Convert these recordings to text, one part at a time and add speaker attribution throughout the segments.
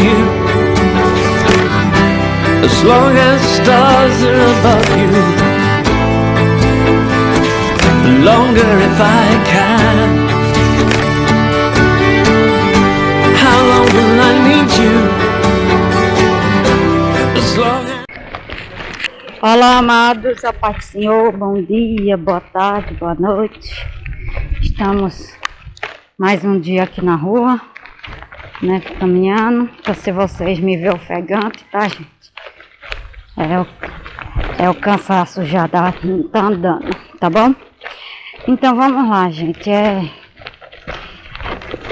Speaker 1: you, as long as stars are above you, longer if I can. How long will I need you? As long as...
Speaker 2: Olá, amados, a paz do Senhor, bom dia, boa tarde, boa noite. Estamos mais um dia aqui na rua, né, caminhando. Então, se vocês me verem ofegante, tá, gente? É o cansaço já tá andando, tá bom? Então vamos lá, gente.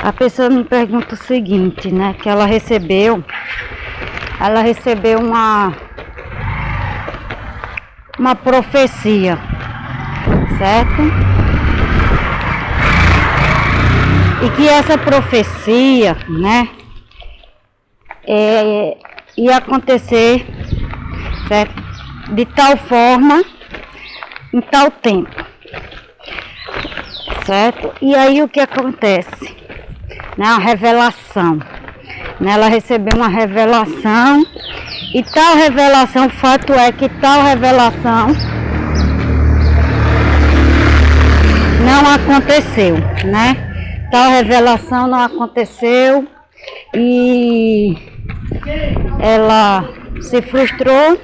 Speaker 2: A pessoa me pergunta o seguinte, né? Que ela recebeu uma profecia, certo? E que essa profecia, né? Ia acontecer, certo? De tal forma, em tal tempo, certo? E aí o que acontece? Né? A revelação, né? Ela recebeu uma revelação, e tal revelação, o fato é que tal revelação não aconteceu, né? Tal revelação não aconteceu e ela se frustrou,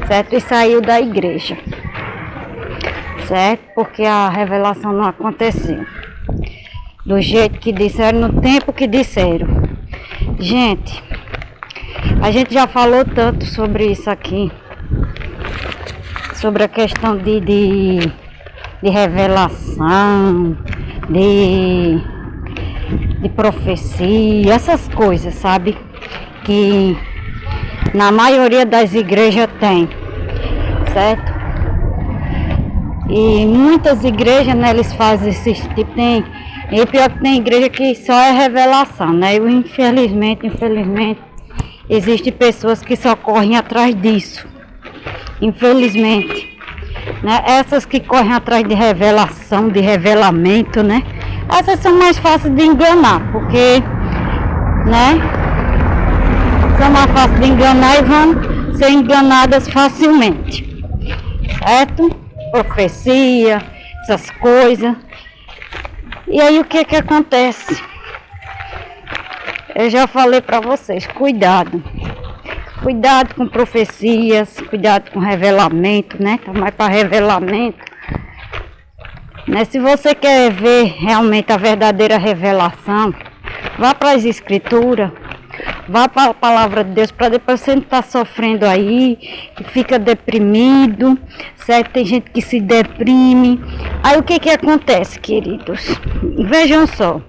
Speaker 2: certo? E saiu da igreja, certo? Porque a revelação não aconteceu do jeito que disseram, no tempo que disseram. Gente, a gente já falou tanto sobre isso aqui, sobre a questão de revelação, de profecia, essas coisas, sabe? Que na maioria das igrejas tem, certo? E muitas igrejas, né, eles fazem esse tipo, e pior que tem igreja que só é revelação, né? E infelizmente, existem pessoas que só correm atrás disso, infelizmente, né? Essas que correm atrás de revelação, de revelamento, né? Essas são mais fáceis de enganar, porque, né? São mais fáceis de enganar e vão ser enganadas facilmente, certo? Profecia, essas coisas. E aí o que acontece? Eu já falei para vocês, cuidado com profecias, cuidado com revelamento, né? Tá mais para revelamento, né? Se você quer ver realmente a verdadeira revelação, vá para as escrituras, vá para a palavra de Deus, para depois você não estar sofrendo aí, fica deprimido, certo? Tem gente que se deprime. Aí o que acontece, queridos? Vejam só,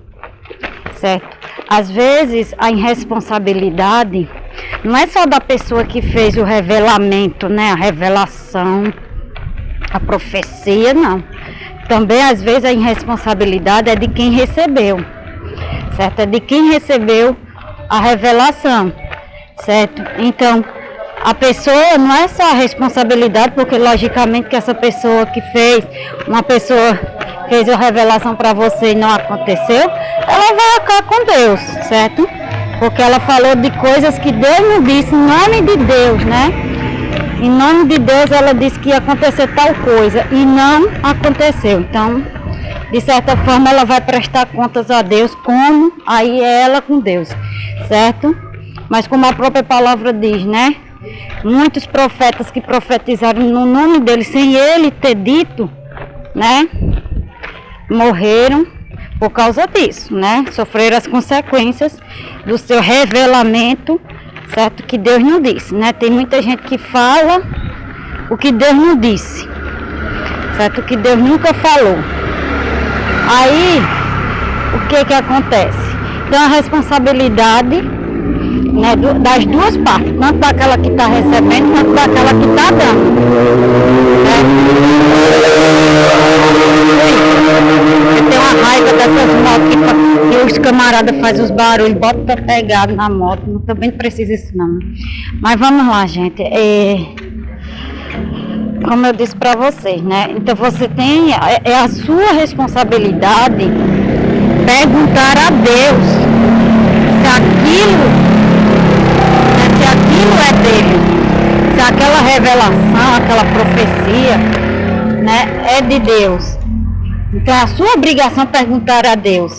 Speaker 2: certo? Às vezes a irresponsabilidade não é só da pessoa que fez o revelamento, né? A revelação, a profecia, não. Também às vezes a irresponsabilidade é de quem recebeu, certo? É de quem recebeu a revelação, certo? Então, a pessoa não é só a responsabilidade, porque logicamente que essa pessoa que fez, uma pessoa fez a revelação para você e não aconteceu, ela vai ficar com Deus, certo? Porque ela falou de coisas que Deus não disse, em nome de Deus, né? Em nome de Deus ela disse que ia acontecer tal coisa e não aconteceu. Então, de certa forma ela vai prestar contas a Deus, como aí é ela com Deus, certo? Mas como a própria palavra diz, né? Muitos profetas que profetizaram no nome dele sem ele ter dito, né? Morreram por causa disso, né? Sofreram as consequências do seu revelamento, certo? Que Deus não disse, né? Tem muita gente que fala o que Deus não disse, certo? O que Deus nunca falou. Aí, o que acontece? Então a responsabilidade, né, das duas partes, tanto daquela que está recebendo, quanto daquela que está dando, né? Eu tenho uma raiva dessas motos que os camaradas fazem os barulhos, botam pra pegar na moto, não também não precisa isso não. Mas vamos lá, gente. Como eu disse para vocês, né? Então você tem, é a sua responsabilidade perguntar a Deus se aquilo aquela revelação, aquela profecia, né, é de Deus. Então é a sua obrigação perguntar a Deus,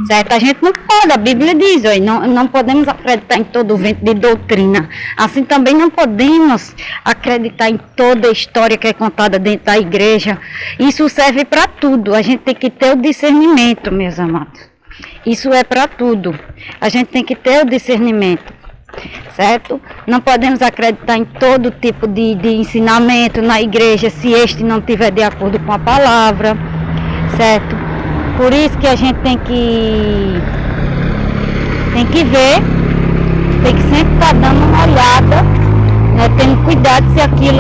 Speaker 2: certo? A gente não pode, a Bíblia diz, não podemos acreditar em todo o vento de doutrina. Assim também não podemos acreditar em toda a história que é contada dentro da igreja. Isso serve para tudo, a gente tem que ter o discernimento, meus amados. Isso é para tudo, a gente tem que ter o discernimento, certo? Não podemos acreditar em todo tipo de ensinamento na igreja se este não estiver de acordo com a palavra, certo? Por isso que a gente tem que ver, tem que sempre estar dando uma olhada, né, tendo cuidado se aquilo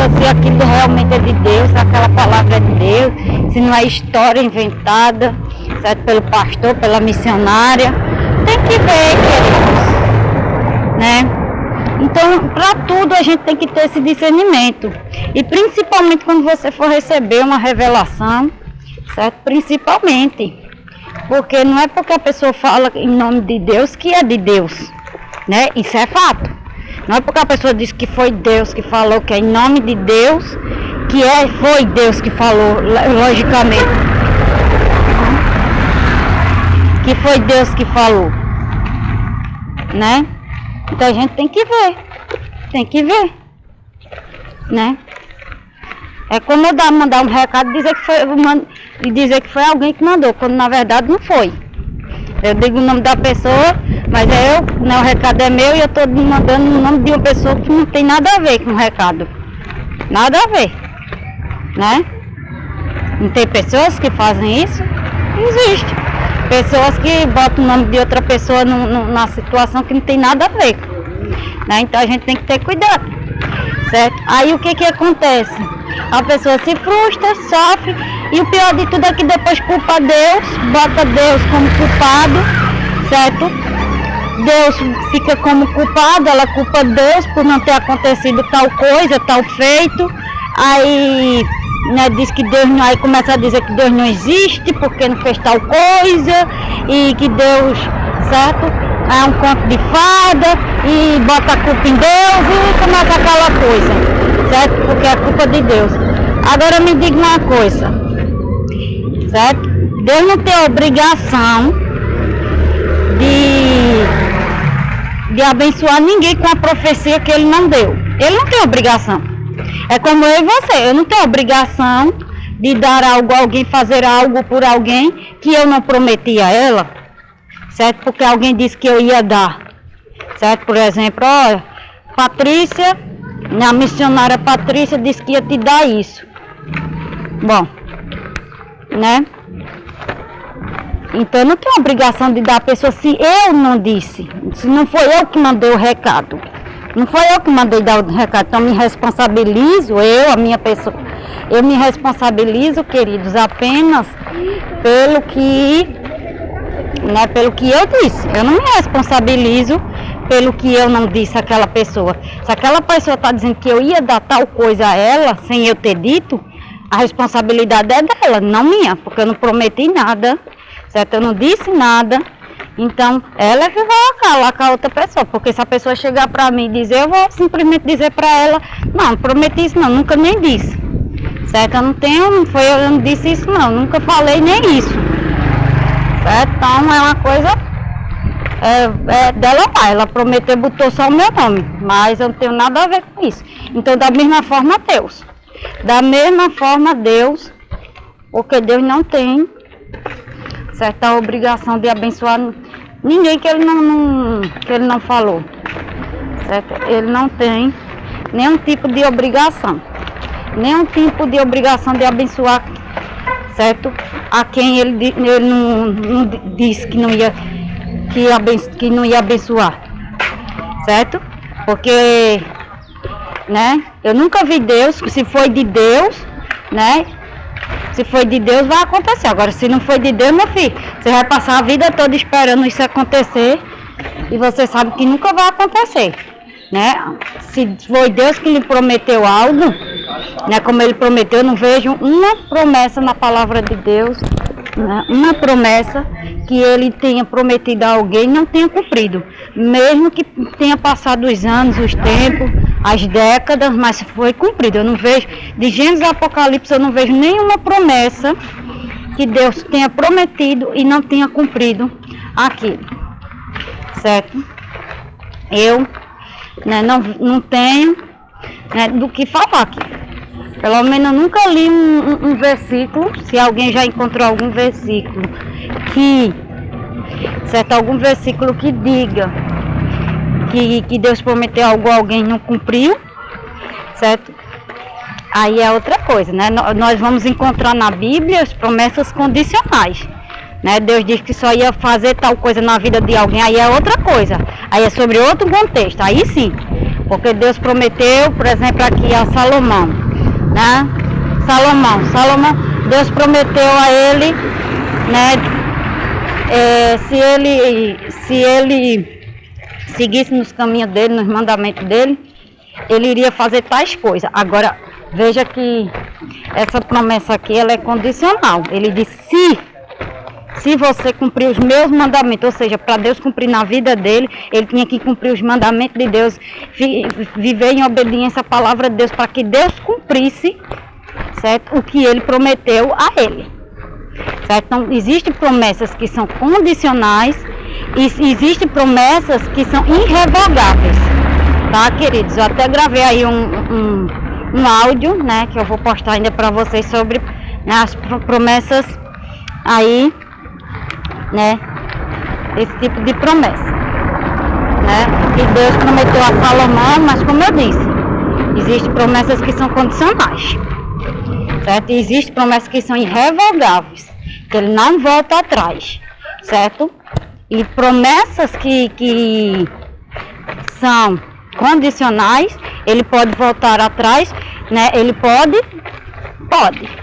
Speaker 2: realmente é de Deus, se aquela palavra é de Deus, se não é história inventada, certo? Pelo pastor, pela missionária. Tem que ver, queridos, né? Então, para tudo a gente tem que ter esse discernimento. E principalmente quando você for receber uma revelação, certo? Principalmente. Porque não é porque a pessoa fala em nome de Deus que é de Deus, né? Isso é fato. Não é porque a pessoa diz que foi Deus que falou que é em nome de Deus, que foi Deus que falou, logicamente. Que foi Deus que falou, né? Então a gente tem que ver, né? É como eu mandar um recado e dizer que foi alguém que mandou, quando na verdade não foi. Eu digo o nome da pessoa, mas o recado é meu e eu estou mandando o nome de uma pessoa que não tem nada a ver com o recado. Nada a ver, né? Não tem pessoas que fazem isso? Existe. Pessoas que botam o nome de outra pessoa na situação que não tem nada a ver, né? Então a gente tem que ter cuidado, certo? Aí o que acontece? A pessoa se frustra, sofre, e o pior de tudo é que depois culpa Deus, bota Deus como culpado, certo? Deus fica como culpado, ela culpa Deus por não ter acontecido tal coisa, tal feito. Aí, né, diz que Deus não, aí começa a dizer que Deus não existe porque não fez tal coisa, e que Deus, certo? É um conto de fada, e bota a culpa em Deus e começa aquela coisa, certo? Porque é culpa de Deus. Agora me diga uma coisa, certo? Deus não tem a obrigação de abençoar ninguém com a profecia que ele não deu. Ele não tem obrigação. É como eu e você, eu não tenho obrigação de dar algo a alguém, fazer algo por alguém que eu não prometi a ela, certo? Porque alguém disse que eu ia dar, certo? Por exemplo, olha, Patrícia, a missionária Patrícia disse que ia te dar isso. Bom, né? Então eu não tenho obrigação de dar a pessoa se eu não disse, se não foi eu que mandei o recado. Não foi eu que mandei dar o recado, então eu me responsabilizo, a minha pessoa, eu me responsabilizo, queridos, apenas pelo que eu disse. Eu não me responsabilizo pelo que eu não disse àquela pessoa. Se aquela pessoa está dizendo que eu ia dar tal coisa a ela, sem eu ter dito, a responsabilidade é dela, não minha, porque eu não prometi nada, certo? Eu não disse nada. Então, ela é que vai falar com a outra pessoa, porque se a pessoa chegar para mim e dizer, eu vou simplesmente dizer para ela, não prometi isso não, nunca nem disse, certo? Eu não disse isso não, nunca falei nem isso, certo? Então, é uma coisa dela lá, ela prometeu, botou só o meu nome, mas eu não tenho nada a ver com isso. Então, da mesma forma Deus, porque Deus não tem certa obrigação de abençoar ninguém que ele não falou, certo? Ele não tem nenhum tipo de obrigação, de abençoar, certo? A quem ele não disse que não ia abençoar, certo? Porque, né? Eu nunca vi Deus, se foi de Deus, né? Se foi de Deus, vai acontecer. Agora, se não foi de Deus, meu filho, você vai passar a vida toda esperando isso acontecer e você sabe que nunca vai acontecer, né? Se foi Deus que lhe prometeu algo, né? Como ele prometeu, eu não vejo uma promessa na palavra de Deus, né? Uma promessa que ele tenha prometido a alguém não tenha cumprido. Mesmo que tenha passado os anos, os tempos, as décadas, mas foi cumprido. Eu não vejo, de Gênesis a Apocalipse, eu não vejo nenhuma promessa que Deus tenha prometido e não tenha cumprido aquilo, certo? Eu, né, não tenho, né, do que falar aqui. Pelo menos eu nunca li um versículo, se alguém já encontrou algum versículo certo, algum versículo que diga que Deus prometeu algo a alguém e não cumpriu, certo? Aí é outra coisa, né? Nós vamos encontrar na Bíblia as promessas condicionais, né? Deus diz que só ia fazer tal coisa na vida de alguém, aí é outra coisa, aí é sobre outro contexto, aí sim, porque Deus prometeu, por exemplo, aqui a Salomão, né? Salomão, Deus prometeu a ele, né? Se ele seguisse nos caminhos dele, nos mandamentos dele, ele iria fazer tais coisas. Agora, veja que essa promessa aqui, ela é condicional. Ele disse, se você cumprir os meus mandamentos, ou seja, para Deus cumprir na vida dele, ele tinha que cumprir os mandamentos de Deus, viver em obediência à palavra de Deus, para que Deus cumprisse, certo, o que ele prometeu a ele. Certo? Então, existem promessas que são condicionais e existem promessas que são irrevogáveis, tá, queridos? Eu até gravei aí um áudio, né, que eu vou postar ainda para vocês sobre, né, as promessas aí, né, esse tipo de promessa, né, que Deus prometeu a Salomão, mas como eu disse, existem promessas que são condicionais, certo? E existem promessas que são irrevogáveis, que ele não volta atrás, certo? E promessas que são condicionais, ele pode voltar atrás, né? Ele pode,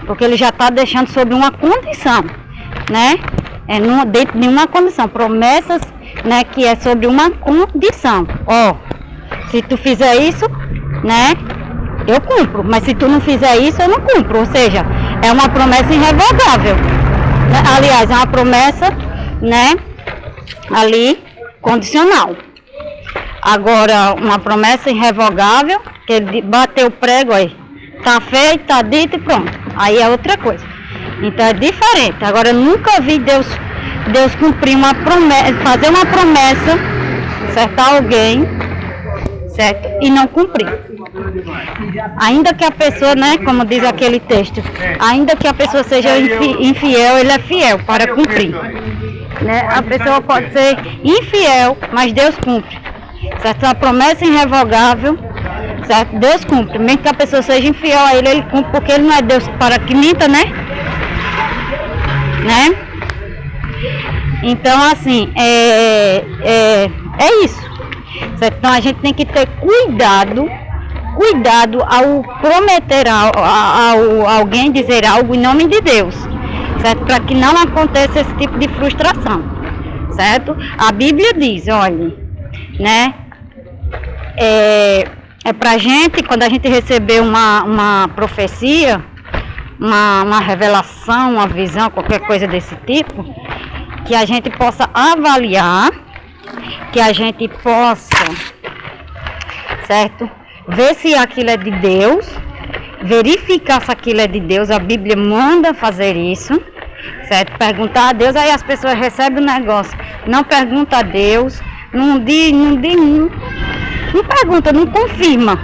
Speaker 2: porque ele já está deixando sob uma condição, né? Dentro de uma condição, promessas, né? Que é sobre uma condição. Ó, se tu fizer isso, né? Eu cumpro, mas se tu não fizer isso, eu não cumpro. Ou seja, é uma promessa irrevogável. Aliás, é uma promessa, né, ali, condicional. Agora, uma promessa irrevogável, que ele bateu o prego aí, tá feito, tá dito e pronto. Aí é outra coisa. Então é diferente. Agora, eu nunca vi Deus cumprir uma promessa, fazer uma promessa, certo, a alguém, certo, e não cumprir. Ainda que a pessoa, né, como diz aquele texto, ainda que a pessoa seja infiel, ele é fiel para cumprir, né? A pessoa pode ser infiel, mas Deus cumpre, certo? A promessa irrevogável, certo? Deus cumpre, mesmo que a pessoa seja infiel a ele, ele cumpre, porque ele não é Deus para que minta, né? Então, assim, é isso, certo? Então a gente tem que ter cuidado ao prometer a alguém dizer algo em nome de Deus, certo? Para que não aconteça esse tipo de frustração, certo? A Bíblia diz, olha, né? É pra gente, quando a gente receber uma profecia, uma revelação, uma visão, qualquer coisa desse tipo, que a gente possa avaliar, que a gente possa, certo? Ver se aquilo é de Deus, verificar se aquilo é de Deus. A Bíblia manda fazer isso, certo? Perguntar a Deus, aí as pessoas recebem o negócio, não pergunta a Deus, não pergunta, não confirma,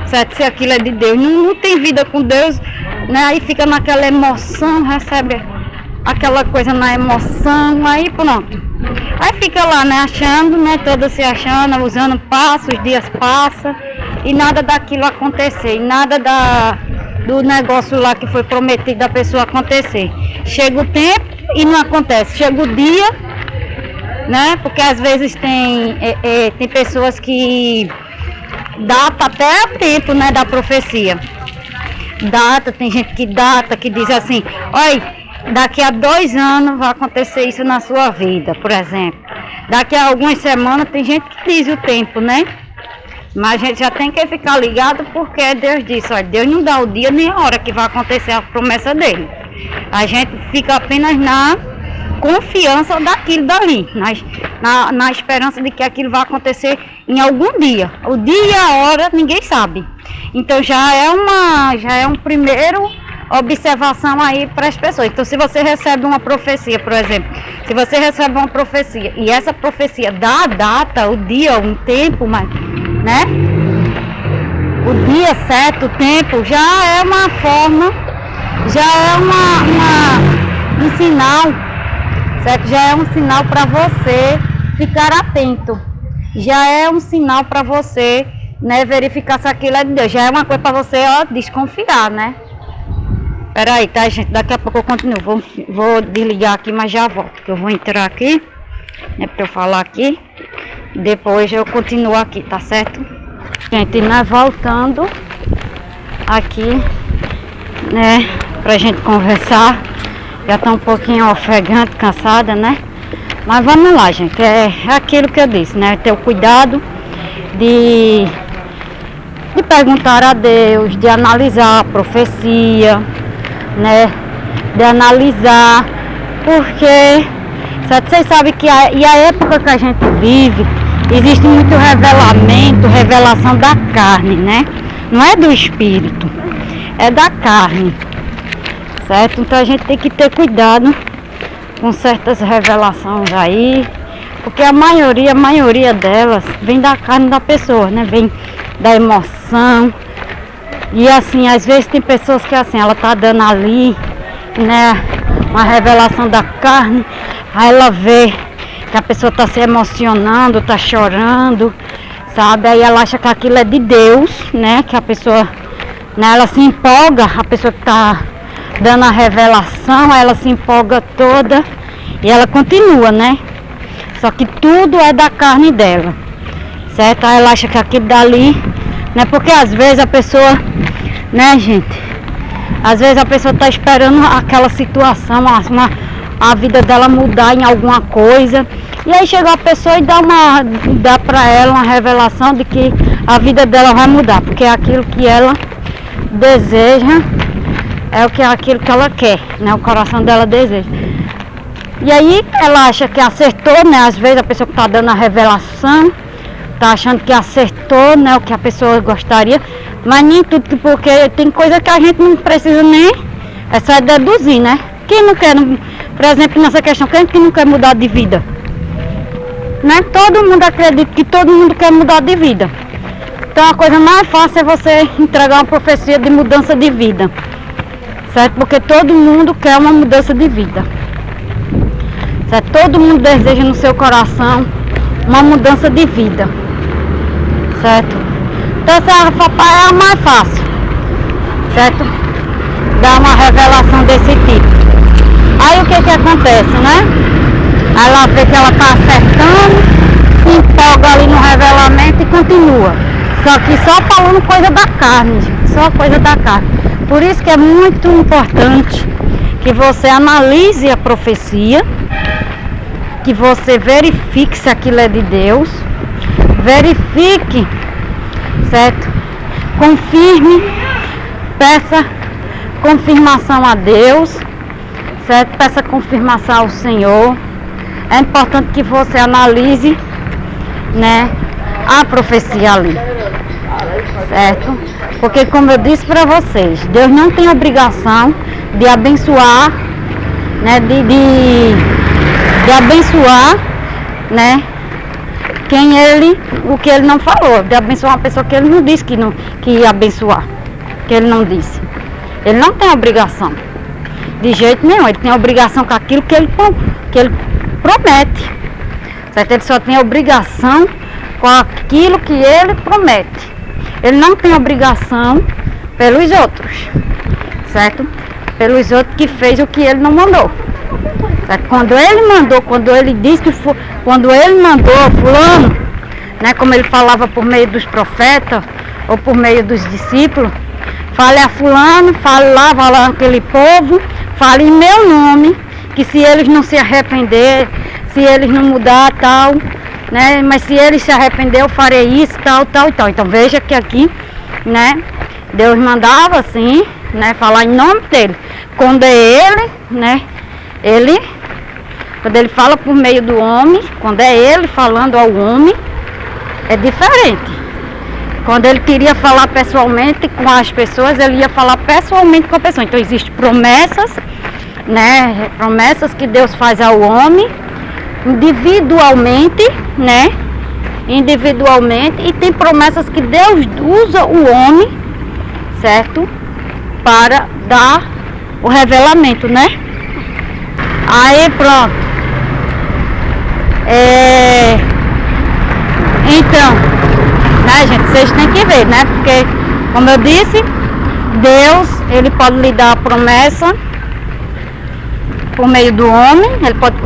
Speaker 2: certo? Se aquilo é de Deus, não tem vida com Deus, né? Aí fica naquela emoção, recebe aquela coisa na emoção, aí pronto. Aí fica lá, né, achando, né, toda se achando, usando passa, os dias passam, e nada daquilo acontecer, e nada do negócio lá que foi prometido da pessoa acontecer. Chega o tempo e não acontece, chega o dia, né, porque às vezes tem pessoas que data até o tempo, né, da profecia. Tem gente que que diz assim, olha, daqui a 2 anos vai acontecer isso na sua vida, por exemplo. Daqui a algumas semanas tem gente que diz o tempo, né? Mas a gente já tem que ficar ligado, porque Deus disse, olha, Deus não dá o dia nem a hora que vai acontecer a promessa dele. A gente fica apenas na confiança daquilo dali. na esperança de que aquilo vai acontecer em algum dia. O dia e a hora ninguém sabe. Então já é um primeiro observação aí para as pessoas. Então se você recebe uma profecia, por exemplo, se você recebe uma profecia e essa profecia dá a data, o dia, um tempo, mas, né? O dia certo, o tempo, já é uma forma, já é um sinal, certo? Já é um sinal para você ficar atento. Já é um sinal para você, né, verificar se aquilo é de Deus. Já é uma coisa para você, ó, desconfiar, né? Peraí, tá, gente? Daqui a pouco eu continuo. Vou desligar aqui, mas já volto. Que eu vou entrar aqui, né, para eu falar aqui. Depois eu continuo aqui, tá certo? Gente, nós voltando aqui, né, pra gente conversar. Já tá um pouquinho ofegante, cansada, né? Mas vamos lá, gente. É aquilo que eu disse, né? Ter o cuidado de perguntar a Deus, de analisar a profecia, né? De analisar, porque vocês sabem que a época que a gente vive, existe muito revelação da carne, né? Não é do espírito, é da carne, certo? Então a gente tem que ter cuidado com certas revelações aí, porque a maioria delas vem da carne da pessoa, né? Vem da emoção. E assim, às vezes tem pessoas que assim, ela tá dando ali, né, uma revelação da carne, aí ela vê que a pessoa tá se emocionando, tá chorando, sabe? Aí ela acha que aquilo é de Deus, né? Que a pessoa, né, ela se empolga, a pessoa que tá dando a revelação, ela se empolga toda e ela continua, né? Só que tudo é da carne dela, certo? Aí ela acha que aquilo dali, né? Porque às vezes a pessoa, né, gente? Às vezes a pessoa tá esperando aquela situação, a vida dela mudar em alguma coisa. E aí chega a pessoa e dá pra ela uma revelação de que a vida dela vai mudar, porque é aquilo que ela deseja, é aquilo que ela quer, né? O coração dela deseja. E aí ela acha que acertou, né? Às vezes a pessoa que tá dando a revelação tá achando que acertou, né? O que a pessoa gostaria, mas nem tudo, porque tem coisa que a gente não precisa nem, é só deduzir, né? Quem não quer, por exemplo, nessa questão, quem que não quer mudar de vida? Né? Todo mundo acredita que todo mundo quer mudar de vida. Então a coisa mais fácil é você entregar uma profecia de mudança de vida, certo? Porque todo mundo quer uma mudança de vida, certo? Todo mundo deseja no seu coração uma mudança de vida, certo? Então essa é a mais fácil, certo? Dar uma revelação desse tipo. Aí o que acontece, né? Aí ela vê que ela tá acertando, se empolga ali no revelamento e continua. Só que só falando coisa da carne, gente, só coisa da carne. Por isso que é muito importante que você analise a profecia, que você verifique se aquilo é de Deus, verifique, certo? Confirme, peça confirmação a Deus, certo? Peça confirmação ao Senhor. É importante que você analise, né, a profecia ali, certo? Porque como eu disse para vocês, Deus não tem obrigação de abençoar, né, de abençoar, né, o que ele não falou, de abençoar uma pessoa que ele não disse que ia abençoar, que ele não disse. Ele não tem obrigação, de jeito nenhum. Ele tem obrigação com aquilo que ele promete, certo? Ele só tem obrigação com aquilo que ele promete. Ele não tem obrigação pelos outros, certo? Pelos outros que fez o que ele não mandou, certo? Quando ele mandou, quando ele disse que quando ele mandou fulano, né, como ele falava por meio dos profetas ou por meio dos discípulos, fale a fulano, fale lá aquele povo, fale em meu nome, que se eles não se arrepender, se eles não mudar, tal, né, mas se eles se arrepender, eu farei isso, tal. Então veja que aqui, né, Deus mandava assim, né, falar em nome dele. Quando é ele, né, ele Quando ele fala por meio do homem, quando é ele falando ao homem, é diferente. Quando ele queria falar pessoalmente com as pessoas, ele ia falar pessoalmente com a pessoa. Então existem promessas, né? Promessas que Deus faz ao homem, individualmente, né? Individualmente, e tem promessas que Deus usa o homem, certo? Para dar o revelamento, né? Aí pronto. Então, né, gente, vocês têm que ver, né? Porque, como eu disse, Deus, ele pode lhe dar a promessa por meio do homem, ele pode,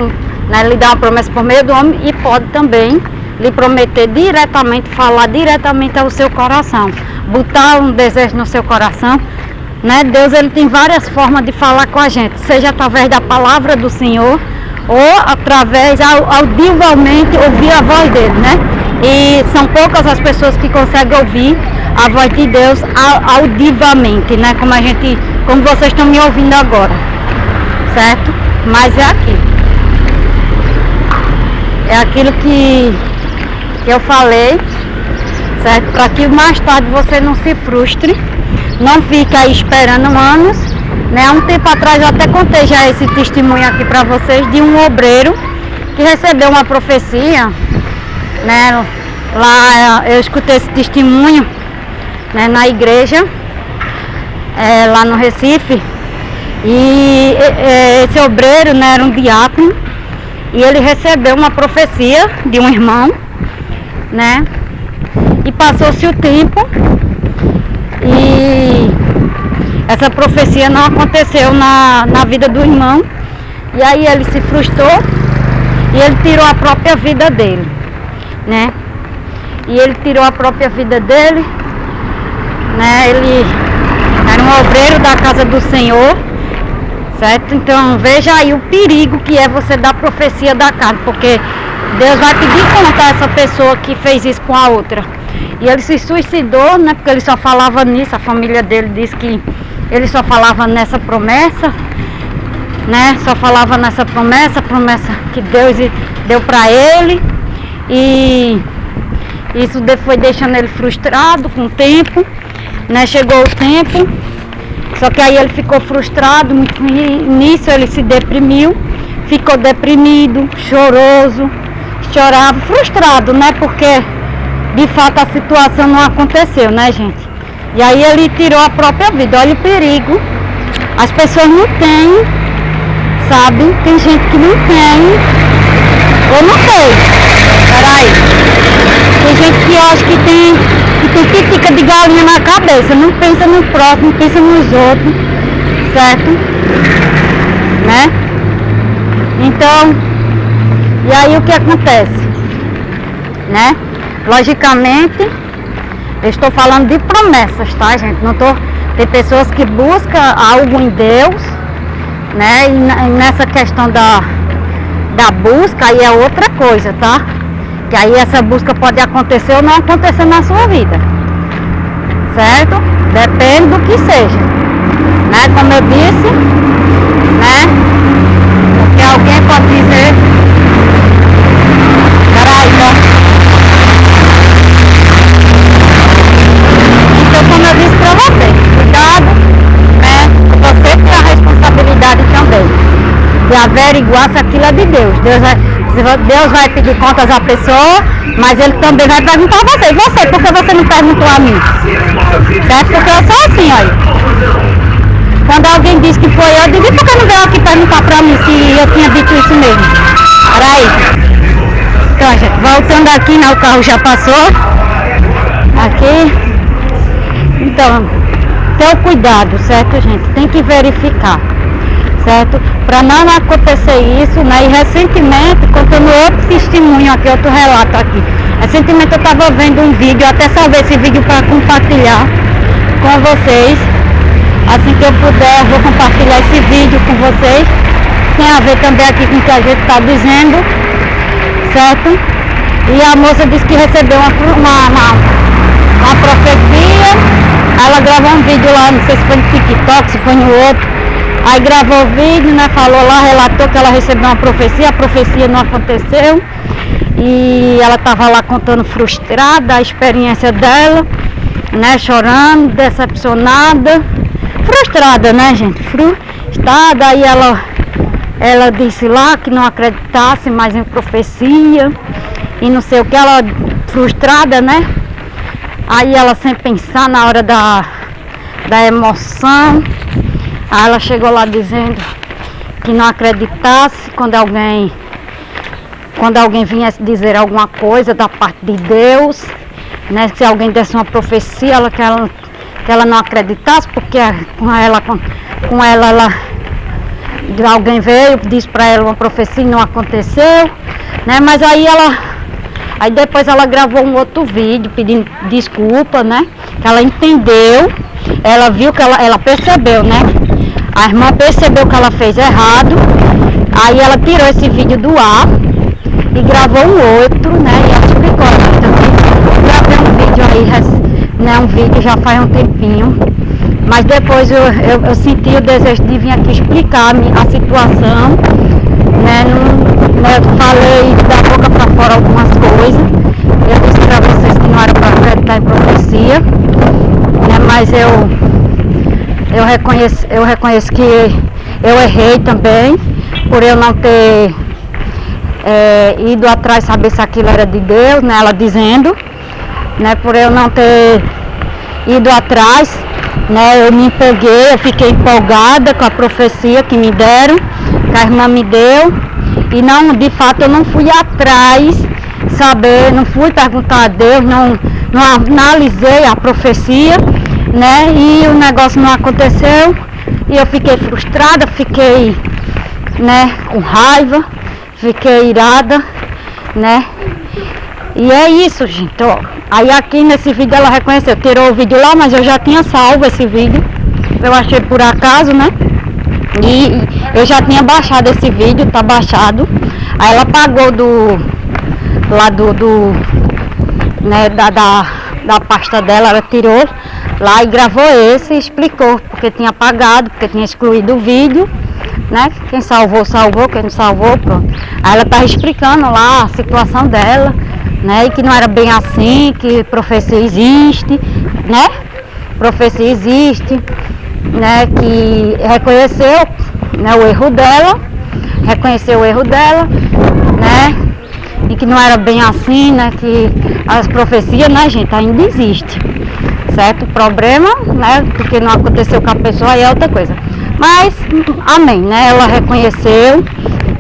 Speaker 2: né, lhe dar uma promessa por meio do homem e pode também lhe prometer diretamente, falar diretamente ao seu coração, botar um desejo no seu coração, né? Deus, ele tem várias formas de falar com a gente, seja através da palavra do Senhor ou através, audivelmente, ouvir a voz dele, né? E são poucas as pessoas que conseguem ouvir a voz de Deus audivelmente, né? Como vocês estão me ouvindo agora, certo? Mas é aquilo. É aquilo que eu falei, certo? Para que mais tarde você não se frustre, não fique aí esperando anos, né? Há um tempo atrás eu até contei já esse testemunho aqui para vocês de um obreiro que recebeu uma profecia, né? Lá eu escutei esse testemunho, né, na igreja, lá no Recife, e esse obreiro, né, era um diácono, e ele recebeu uma profecia de um irmão, né, e passou-se o tempo e essa profecia não aconteceu na vida do irmão, e aí ele se frustrou e ele tirou a própria vida dele, né? E ele tirou a própria vida dele, né? Ele era um obreiro da casa do Senhor, certo? Então veja aí o perigo que é você dar profecia da carne, porque Deus vai pedir conta a essa pessoa que fez isso com a outra. E ele se suicidou, né? Porque ele só falava nisso, a família dele disse que ele só falava nessa promessa, né? Só falava nessa promessa que Deus deu para ele, e isso foi deixando ele frustrado com o tempo, né? Chegou o tempo, só que aí ele ficou frustrado, nisso ele se deprimiu, ficou deprimido, choroso, chorava, frustrado, né? Porque de fato a situação não aconteceu, né, gente? E aí ele tirou a própria vida. Olha o perigo. As pessoas não têm, sabe? Tem gente que não tem, ou não tem. Peraí. Tem gente que acha que tem pitica de galinha na cabeça, não pensa no próximo, não pensa nos outros, certo? Né? Então, e aí o que acontece? Né? Logicamente, eu estou falando de promessas, tá, gente? Tem pessoas que buscam algo em Deus, né? E nessa questão da busca, aí é outra coisa, tá? Que aí essa busca pode acontecer ou não acontecer na sua vida, certo? Depende do que seja, né? Como eu disse, né? Porque alguém pode dizer... Peraí, tá? Então, como eu disse pra você, cuidado, né? Você tem a responsabilidade também de averiguar se aquilo é de Deus. Deus vai pedir contas à pessoa, mas ele também vai perguntar a você. E você, por que você não perguntou a mim? Certo? Porque eu sou assim, olha. Quando alguém diz que foi eu digo, por que não veio aqui perguntar pra mim se eu tinha dito isso mesmo? Peraí. Então, gente, voltando aqui, né? O carro já passou. Aqui. Então, tenha cuidado, certo, gente? Tem que verificar, certo? Para não acontecer isso, né? E recentemente, contando outro testemunho aqui, outro relato aqui. Recentemente eu estava vendo um vídeo, eu até salvei esse vídeo para compartilhar com vocês. Assim que eu puder, eu vou compartilhar esse vídeo com vocês. Tem a ver também aqui com o que a gente está dizendo, certo? E a moça disse que recebeu uma profecia. Ela gravou um vídeo lá, não sei se foi no TikTok, se foi no outro, Aí gravou o vídeo, né? Falou lá, relatou que ela recebeu uma profecia, a profecia não aconteceu. E ela estava lá contando frustrada a experiência dela, né? Chorando, decepcionada, frustrada, né, gente? Frustrada. Aí ela disse lá que não acreditasse mais em profecia e não sei o que, ela frustrada, né? Aí ela sem pensar na hora da emoção. Aí ela chegou lá dizendo que não acreditasse quando alguém viesse dizer alguma coisa da parte de Deus, né? Se alguém desse uma profecia, que ela não acreditasse, porque alguém veio, disse para ela uma profecia e não aconteceu, né? Mas aí depois ela gravou um outro vídeo pedindo desculpa, né? Que ela entendeu, ela viu que ela percebeu, né? A irmã percebeu que ela fez errado, aí ela tirou esse vídeo do ar e gravou um outro, né? E ela explicou, eu gravei um vídeo aí, né? Um vídeo já faz um tempinho, mas depois eu senti o desejo de vir aqui explicar a situação, né? Eu falei da boca para fora algumas coisas, eu disse para vocês que não era para acreditar em profecia, né? Mas eu reconheço que eu errei também, por eu não ter ido atrás saber se aquilo era de Deus, né? Ela dizendo, né? Por eu não ter ido atrás, né? Eu me empolguei, eu fiquei empolgada com a profecia que me deram, que a irmã me deu, e não, de fato eu não fui atrás saber, não fui perguntar a Deus, não analisei a profecia, né? E o negócio não aconteceu, e eu fiquei frustrada, fiquei, né, com raiva, fiquei irada, né? E é isso, gente, ó. Aí aqui nesse vídeo ela reconheceu, tirou o vídeo lá, mas eu já tinha salvo esse vídeo, eu achei por acaso, né? E eu já tinha baixado esse vídeo, tá baixado. Aí ela pagou né, da pasta dela, ela tirou lá e gravou esse e explicou porque tinha apagado, porque tinha excluído o vídeo, né? Quem salvou, salvou, quem não salvou, pronto. Aí ela tá explicando lá a situação dela, né? E que não era bem assim, que profecia existe, né? Profecia existe, né? Que reconheceu, né, o erro dela, né? E que não era bem assim, né? Que as profecias, né, gente, ainda existem, certo? O problema, né? Porque não aconteceu com a pessoa, aí é outra coisa. Mas, amém, né? Ela reconheceu,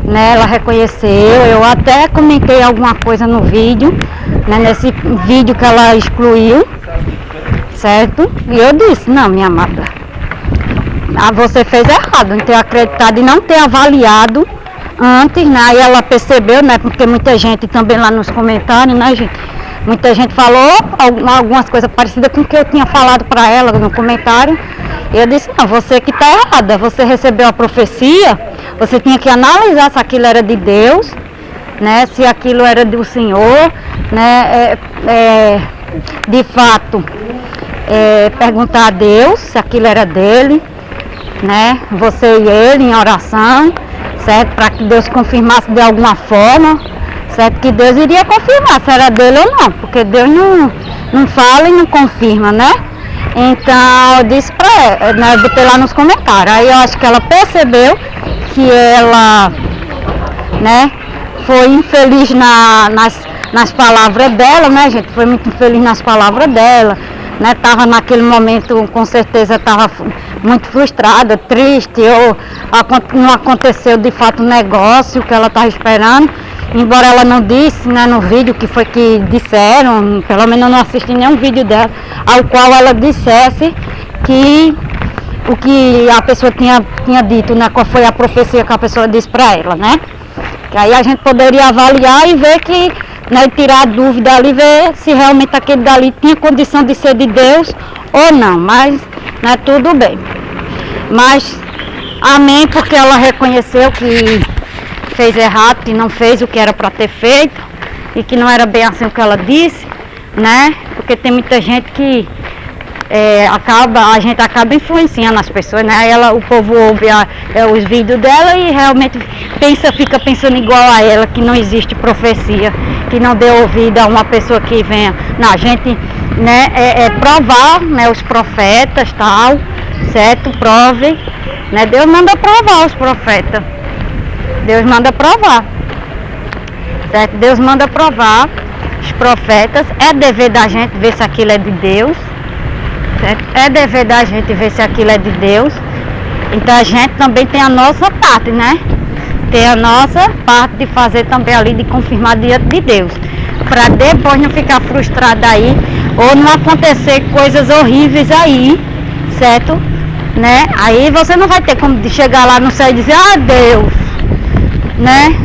Speaker 2: né? Eu até comentei alguma coisa no vídeo, né? Nesse vídeo que ela excluiu, certo? E eu disse, não, minha amada, você fez errado em ter acreditado e não ter avaliado antes, né? Aí ela percebeu, né? Porque muita gente também lá nos comentários, né, gente? Muita gente falou algumas coisas parecidas com o que eu tinha falado para ela no comentário. E eu disse, não, você que está errada, você recebeu a profecia, você tinha que analisar se aquilo era de Deus, né? Se aquilo era do Senhor, né? De fato, perguntar a Deus se aquilo era dele, né? Você e ele em oração, certo? Para que Deus confirmasse de alguma forma, certo? Que Deus iria confirmar se era dele ou não, porque Deus não fala e não confirma, né? Então eu disse pra ela, né, eu botei lá nos comentários, aí eu acho que ela percebeu que ela, né, foi infeliz nas palavras dela, né, gente? Foi muito infeliz nas palavras dela, né? Tava naquele momento, com certeza, tava muito frustrada, triste, ou não aconteceu de fato o negócio que ela estava esperando, embora ela não disse, né, no vídeo que foi que disseram, pelo menos eu não assisti nenhum vídeo dela, ao qual ela dissesse que o que a pessoa tinha dito, né, qual foi a profecia que a pessoa disse para ela, né? Que aí a gente poderia avaliar e ver que, né, tirar a dúvida ali, ver se realmente aquele dali tinha condição de ser de Deus ou não, mas, né, tudo bem. Mas, amém, porque ela reconheceu que fez errado, que não fez o que era para ter feito e que não era bem assim o que ela disse, né? Porque tem muita gente que a gente acaba influenciando as pessoas, né? Aí o povo ouve os vídeos dela e realmente fica pensando igual a ela, que não existe profecia, que não dê ouvido a uma pessoa que venha. Não, a gente, né, provar, né, os profetas, tal, certo? Prove, né? Deus manda provar os profetas. Deus manda provar. Certo? Deus manda provar os profetas. É dever da gente ver se aquilo é de Deus. Certo? É dever da gente ver se aquilo é de Deus. Então a gente também tem a nossa parte, né? Tem a nossa parte de fazer também ali, de confirmar diante de Deus. Para depois não ficar frustrado aí, ou não acontecer coisas horríveis aí, certo? Né? Aí você não vai ter como de chegar lá no céu e dizer, ah, Deus, né?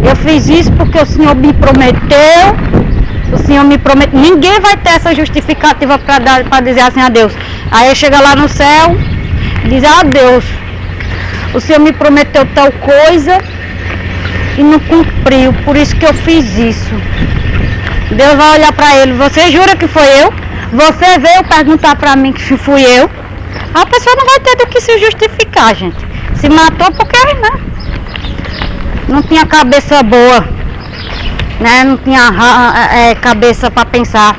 Speaker 2: Eu fiz isso porque o Senhor me prometeu. O Senhor me prometeu. Ninguém vai ter essa justificativa para dizer assim a Deus. Aí chega lá no céu e diz, ah, Deus, o Senhor me prometeu tal coisa e não cumpriu, por isso que eu fiz isso. Deus vai olhar para ele, você jura que foi eu? Você veio perguntar para mim que fui eu? A pessoa não vai ter do que se justificar, gente. Se matou porque, né? Não tinha cabeça boa, né? Não tinha cabeça para pensar,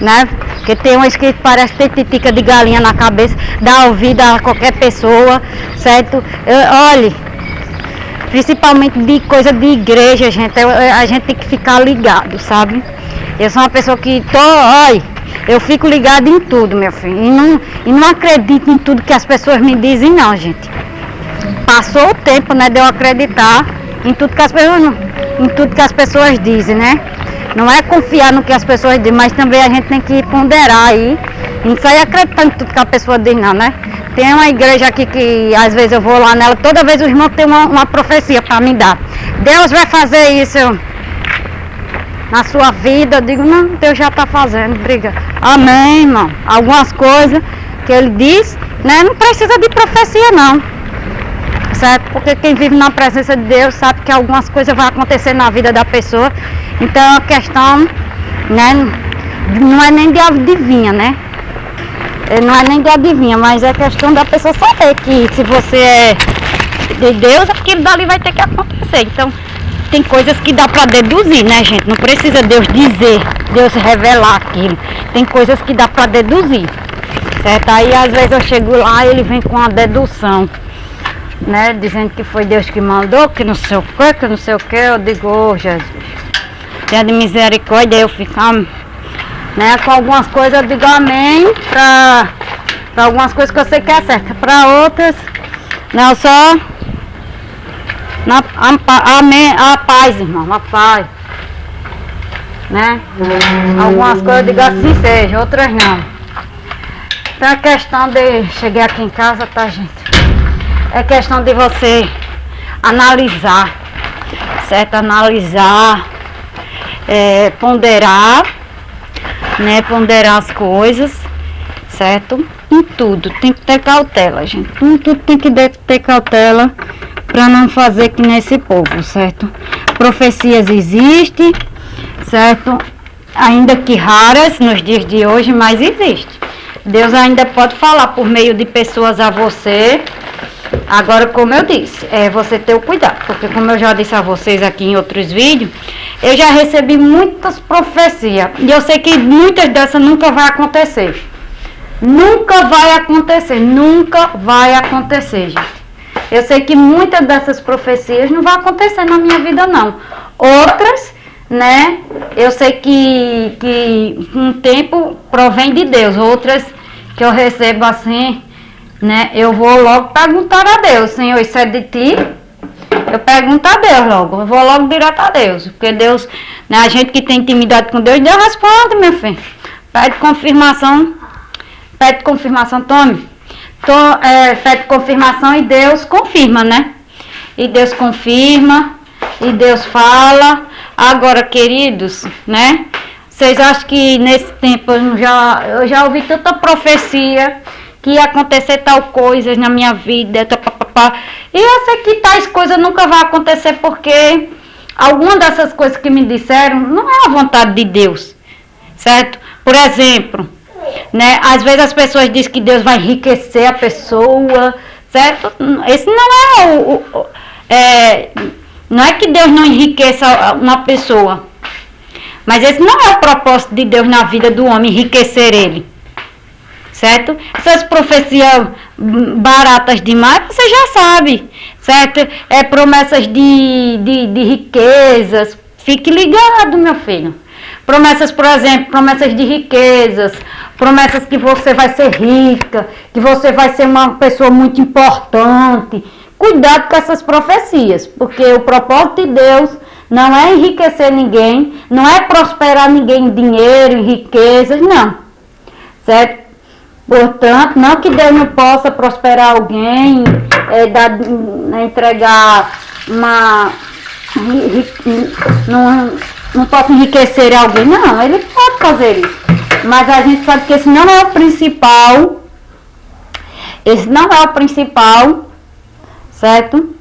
Speaker 2: né? Porque tem umas que parece ter titica de galinha na cabeça, dá ouvido a qualquer pessoa, certo? Olhe, principalmente de coisa de igreja, gente, a gente tem que ficar ligado, sabe? Eu sou uma pessoa que eu fico ligado em tudo, meu filho, e não acredito em tudo que as pessoas me dizem, não, gente. Passou o tempo, né, de eu acreditar em tudo que as pessoas dizem, né? Não é confiar no que as pessoas dizem, mas também a gente tem que ponderar aí. Não sair acreditando em tudo que a pessoa diz, não, né? Tem uma igreja aqui que às vezes eu vou lá nela, toda vez o irmão tem uma profecia para me dar. Deus vai fazer isso na sua vida. Eu digo, não, Deus já está fazendo, briga. Amém, irmão. Algumas coisas que ele diz, né? Não precisa de profecia, não. Certo? Porque quem vive na presença de Deus sabe que algumas coisas vão acontecer na vida da pessoa. Então a questão, né, não é nem de adivinha, né? Não é nem de adivinha, mas é questão da pessoa saber que se você é de Deus, aquilo dali vai ter que acontecer. Então tem coisas que dá para deduzir, né, gente? Não precisa Deus dizer, Deus revelar aquilo. Tem coisas que dá para deduzir, certo? Aí às vezes eu chego lá e ele vem com a dedução, né, dizendo que foi Deus que mandou, que não sei o que, eu digo, oh, Jesus, tenha de misericórdia, eu ficar, né, com algumas coisas eu digo amém, para algumas coisas que eu sei que é certa, para outras, não, só, amém, a paz, irmão, a paz, né, algumas coisas eu digo assim seja, outras não. Então a questão de, cheguei aqui em casa, tá, gente? É questão de você analisar, certo? Analisar, ponderar, né? Ponderar as coisas, certo? Em tudo, tem que ter cautela, gente. Em tudo tem que ter cautela para não fazer que nesse povo, certo? Profecias existem, certo? Ainda que raras nos dias de hoje, mas existe. Deus ainda pode falar por meio de pessoas a você. Agora, como eu disse, é você ter o cuidado, porque como eu já disse a vocês aqui em outros vídeos, eu já recebi muitas profecias, e eu sei que muitas dessas nunca vai acontecer. Nunca vai acontecer, gente. Eu sei que muitas dessas profecias não vão acontecer na minha vida, não. Outras, né, eu sei que um tempo provém de Deus, outras que eu recebo assim, né, eu vou logo perguntar a Deus, Senhor, isso é de ti? Eu pergunto a Deus logo, eu vou logo direto a Deus, porque Deus, né, a gente que tem intimidade com Deus, Deus responde, meu filho. Pede confirmação, tome. Pede confirmação e Deus confirma, né? E Deus confirma, e Deus fala. Agora, queridos, né, vocês acham que nesse tempo eu já ouvi tanta profecia que ia acontecer tal coisa na minha vida, e eu sei que tais coisas nunca vão acontecer porque alguma dessas coisas que me disseram não é a vontade de Deus, certo? Por exemplo, né? Às vezes as pessoas dizem que Deus vai enriquecer a pessoa, certo? Esse não é não é que Deus não enriqueça uma pessoa, mas esse não é o propósito de Deus na vida do homem, enriquecer ele, certo? Essas profecias baratas demais, você já sabe, certo? Promessas de riquezas, fique ligado, meu filho. Promessas, por exemplo, promessas de riquezas, promessas que você vai ser rica, que você vai ser uma pessoa muito importante. Cuidado com essas profecias, porque o propósito de Deus não é enriquecer ninguém, não é prosperar ninguém em dinheiro, em riquezas, não. Certo? Portanto, não que Deus não possa prosperar alguém, entregar uma... Não possa enriquecer alguém, não, ele pode fazer isso. Mas a gente sabe que esse não é o principal. Esse não é o principal, certo?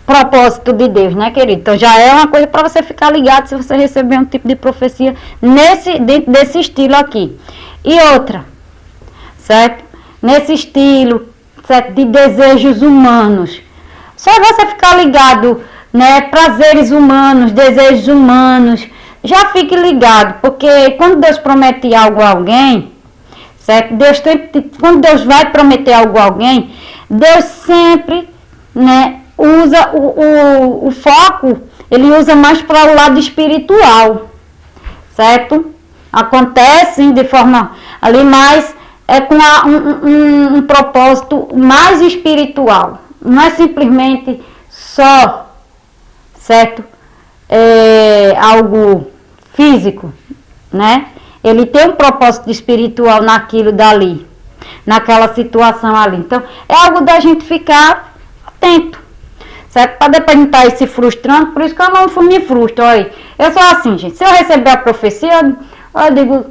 Speaker 2: Propósito de Deus, né, querido? Então já é uma coisa para você ficar ligado se você receber um tipo de profecia dentro desse estilo aqui. E outra, certo? Nesse estilo, certo? De desejos humanos. Só você ficar ligado, né? Prazeres humanos, desejos humanos. Já fique ligado, porque quando Deus promete algo a alguém, certo? Quando Deus vai prometer algo a alguém, Deus sempre, né, usa o foco, ele usa mais para o lado espiritual, certo? Acontece de forma ali, mas com um propósito mais espiritual. Não é simplesmente só, certo? Algo físico, né? Ele tem um propósito espiritual naquilo dali, naquela situação ali. Então, é algo da gente ficar atento, certo? Para depois não estar aí se frustrando, por isso que eu não me frustro. Olha, eu sou assim, gente. Se eu receber a profecia, eu digo,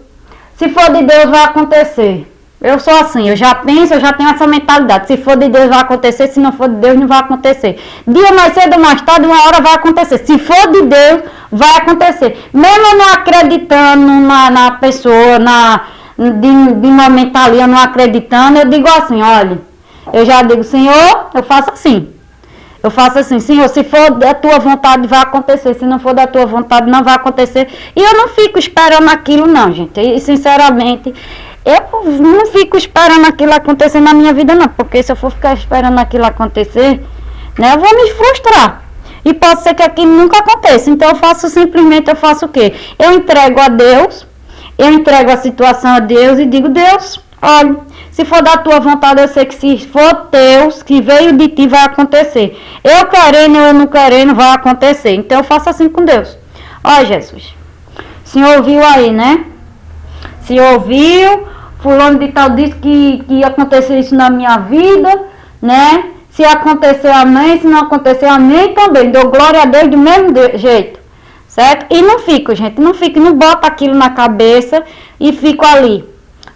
Speaker 2: se for de Deus vai acontecer. Eu sou assim, eu já penso, eu já tenho essa mentalidade. Se for de Deus vai acontecer, se não for de Deus não vai acontecer. Dia mais cedo ou mais tarde, uma hora vai acontecer. Se for de Deus, vai acontecer. Mesmo não acreditando na pessoa, de momento ali, eu não acreditando, eu digo assim, olha, eu já digo, Senhor, eu faço assim. Eu faço assim, Senhor, se for da tua vontade vai acontecer, se não for da tua vontade não vai acontecer. E eu não fico esperando aquilo não, gente. E sinceramente, eu não fico esperando aquilo acontecer na minha vida não, porque se eu for ficar esperando aquilo acontecer, né, eu vou me frustrar. E pode ser que aquilo nunca aconteça. Então eu faço o quê? Eu entrego a Deus, eu entrego a situação a Deus e digo, Deus, olha, se for da tua vontade, eu sei que se for Deus, que veio de ti, vai acontecer. Eu querendo ou eu não querendo, vai acontecer. Então eu faço assim com Deus. Ó, Jesus, o Senhor ouviu aí, né? O Senhor ouviu, fulano de tal disse que ia acontecer isso na minha vida, né? Se acontecer, amém. Se não acontecer, amém também. Dou glória a Deus do mesmo jeito, certo? E não fico, gente, não boto aquilo na cabeça e fico ali,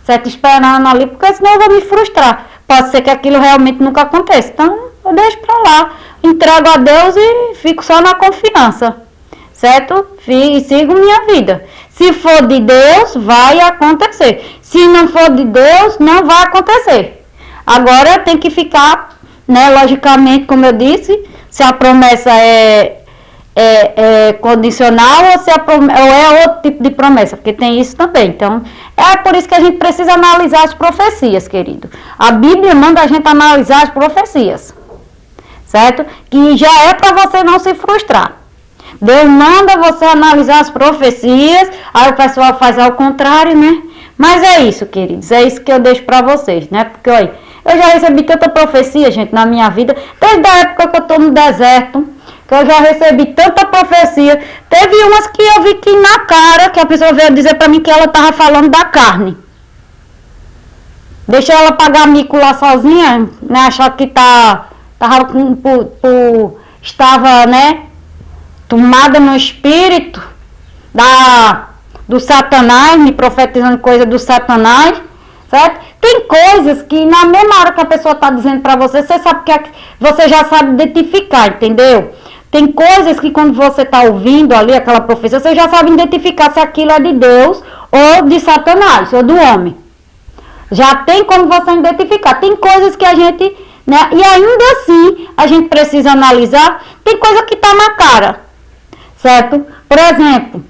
Speaker 2: certo? Esperando ali, porque senão eu vou me frustrar. Pode ser que aquilo realmente nunca aconteça. Então, eu deixo pra lá, entrego a Deus e fico só na confiança, certo? E sigo minha vida. Se for de Deus, vai acontecer. Se não for de Deus, não vai acontecer. Agora eu tenho que ficar, né, logicamente, como eu disse, se a promessa é condicional ou é outro tipo de promessa, porque tem isso também. Então, é por isso que a gente precisa analisar as profecias, querido. A Bíblia manda a gente analisar as profecias, certo? Que já é para você não se frustrar. Deus manda você analisar as profecias, aí o pessoal faz ao contrário, né? Mas é isso, queridos, é isso que eu deixo para vocês, né? Porque, olha, eu já recebi tanta profecia, gente, na minha vida, desde a época que eu tô no deserto, que eu já recebi tanta profecia. Teve umas que eu vi que na cara, que a pessoa veio dizer para mim que ela tava falando da carne. Deixa ela pagar mico lá sozinha, né? Achar que estava, né? Tomada no espírito do Satanás, me profetizando coisa do Satanás, certo? Tem coisas que na mesma hora que a pessoa está dizendo para você, você sabe você já sabe identificar, entendeu? Tem coisas que quando você está ouvindo ali aquela profecia, você já sabe identificar se aquilo é de Deus ou de Satanás, ou do homem. Já tem como você identificar. Tem coisas que a gente, né? E ainda assim, a gente precisa analisar. Tem coisa que está na cara, certo? Por exemplo,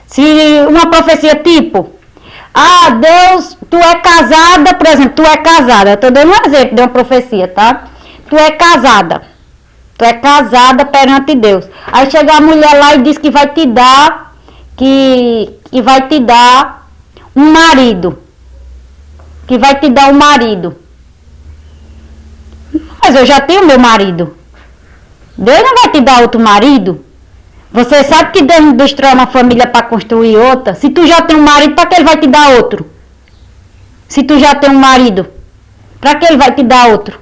Speaker 2: se uma profecia tipo, Deus, tu é casada, por exemplo, tu é casada. Eu estou dando um exemplo de uma profecia, tá? Tu é casada. Tu é casada perante Deus. Aí chega a mulher lá e diz que vai te dar, que vai te dar um marido. Que vai te dar um marido. Mas eu já tenho meu marido. Deus não vai te dar outro marido? Você sabe que Deus não destrói uma família para construir outra? Se tu já tem um marido, para que ele vai te dar outro? Se tu já tem um marido, para que ele vai te dar outro?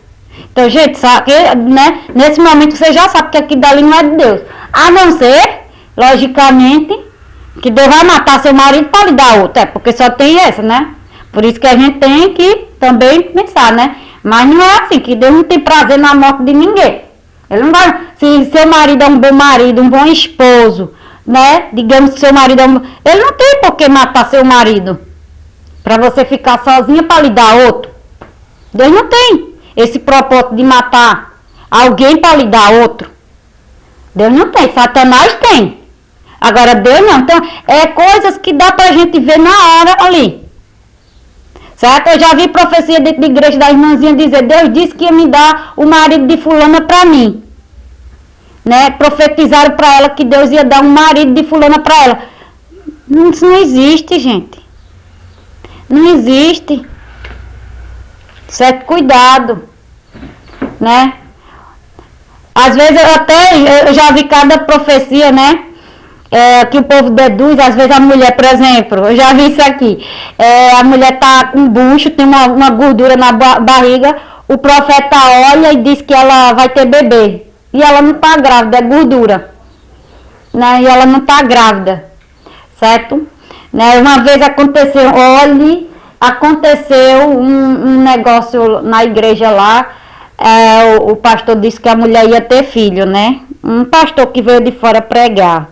Speaker 2: Então, gente, sabe, né? Nesse momento você já sabe que aquilo dali não é de Deus. A não ser, logicamente, que Deus vai matar seu marido para lhe dar outro. Porque só tem essa, né? Por isso que a gente tem que também pensar, né? Mas não é assim, que Deus não tem prazer na morte de ninguém. Ele não vai, se seu marido é um bom marido, um bom esposo, né? Digamos que seu marido é um... Ele não tem por que matar seu marido. Para você ficar sozinha para lhe dar outro. Deus não tem esse propósito de matar alguém para lhe dar outro. Deus não tem, Satanás tem. Agora Deus não. Então, é coisas que dá pra gente ver na hora ali. Certo? Eu já vi profecia dentro da igreja da irmãzinha dizer, Deus disse que ia me dar o marido de fulana pra mim. Né? Profetizaram pra ela que Deus ia dar um marido de fulana pra ela. Isso não existe, gente. Não existe. Certo? Cuidado. Né? Às vezes eu já vi cada profecia, né? Que o povo deduz, às vezes a mulher, por exemplo, eu já vi isso aqui, a mulher tá com bucho, tem uma gordura na barriga, o profeta olha e diz que ela vai ter bebê, e ela não tá grávida, é gordura, né? E ela não tá grávida, certo? Né? Uma vez aconteceu um negócio na igreja lá, o pastor disse que a mulher ia ter filho, né? Um pastor que veio de fora pregar.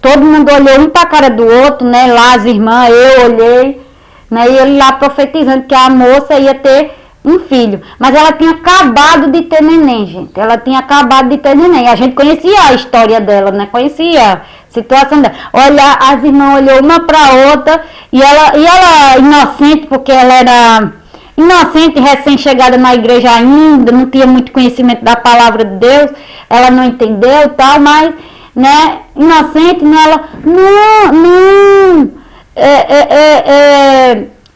Speaker 2: Todo mundo olhou um para a cara do outro, né? Lá as irmãs, eu olhei, né? E ele lá profetizando que a moça ia ter um filho. Mas ela tinha acabado de ter neném, gente. Ela tinha acabado de ter neném. A gente conhecia a história dela, né? Conhecia a situação dela. Olha, as irmãs olhou uma para outra e ela inocente, porque ela era inocente, recém-chegada na igreja ainda, não tinha muito conhecimento da palavra de Deus, ela não entendeu e tal, mas... né, inocente, né, ela, não,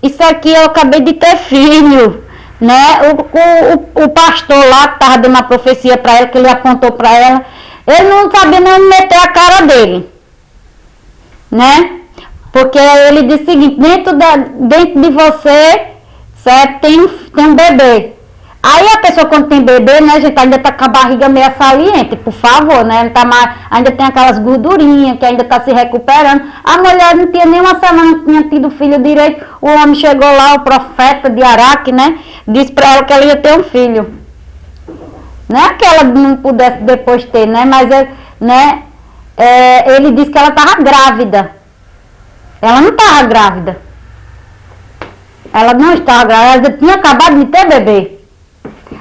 Speaker 2: isso aqui eu acabei de ter filho, né, o pastor lá que estava dando a profecia para ela, que ele apontou para ela, ele não sabia nem meter a cara dele, né, porque ele disse o seguinte, dentro de você, certo, tem um bebê. Aí a pessoa quando tem bebê, né, gente, ainda tá com a barriga meio saliente, por favor, né, tá mais, ainda tem aquelas gordurinhas que ainda tá se recuperando. A mulher não tinha nem uma semana, não tinha tido filho direito, o homem chegou lá, o profeta de Araque, né, disse pra ela que ela ia ter um filho. Não é que ela não pudesse depois ter, né, mas né, ele disse que ela tava grávida. Ela não tava grávida. Ela não estava grávida, ela tinha acabado de ter bebê.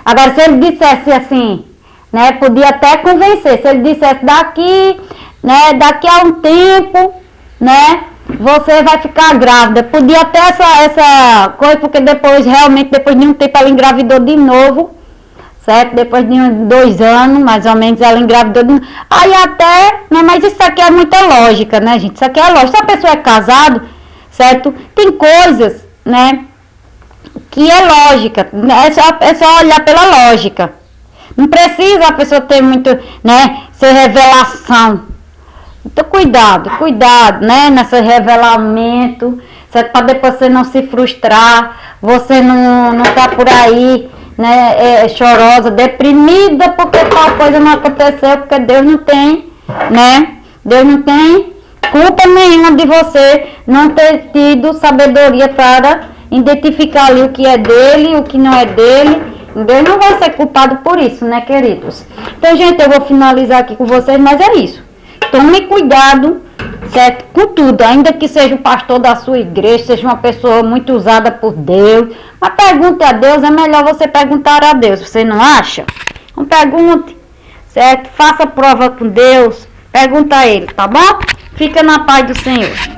Speaker 2: Agora, se ele dissesse assim, né, podia até convencer, se ele dissesse daqui a um tempo, né, você vai ficar grávida, podia até essa coisa, porque depois de um tempo ela engravidou de novo, certo? Depois de 2 anos, mais ou menos, ela engravidou de novo. Aí até, né, mas isso aqui é muita lógica, né, gente? Isso aqui é lógica. Se a pessoa é casada, certo? Tem coisas, né, que é lógica, é só olhar pela lógica. Não precisa a pessoa ter muito, né, ser revelação. Então cuidado, né, nesse revelamento, certo? Para depois você não se frustrar, você não tá por aí, né, chorosa, deprimida porque tal coisa não aconteceu, porque Deus não tem, né, Deus não tem culpa nenhuma de você não ter tido sabedoria para identificar ali o que é dele, o que não é dele, Deus não vai ser culpado por isso, né, queridos? Então, gente, eu vou finalizar aqui com vocês, mas é isso. Tome cuidado, certo? Com tudo, ainda que seja o pastor da sua igreja, seja uma pessoa muito usada por Deus. Mas pergunte a Deus, é melhor você perguntar a Deus, você não acha? Então pergunte, certo? Faça prova com Deus, pergunta a Ele, tá bom? Fica na paz do Senhor.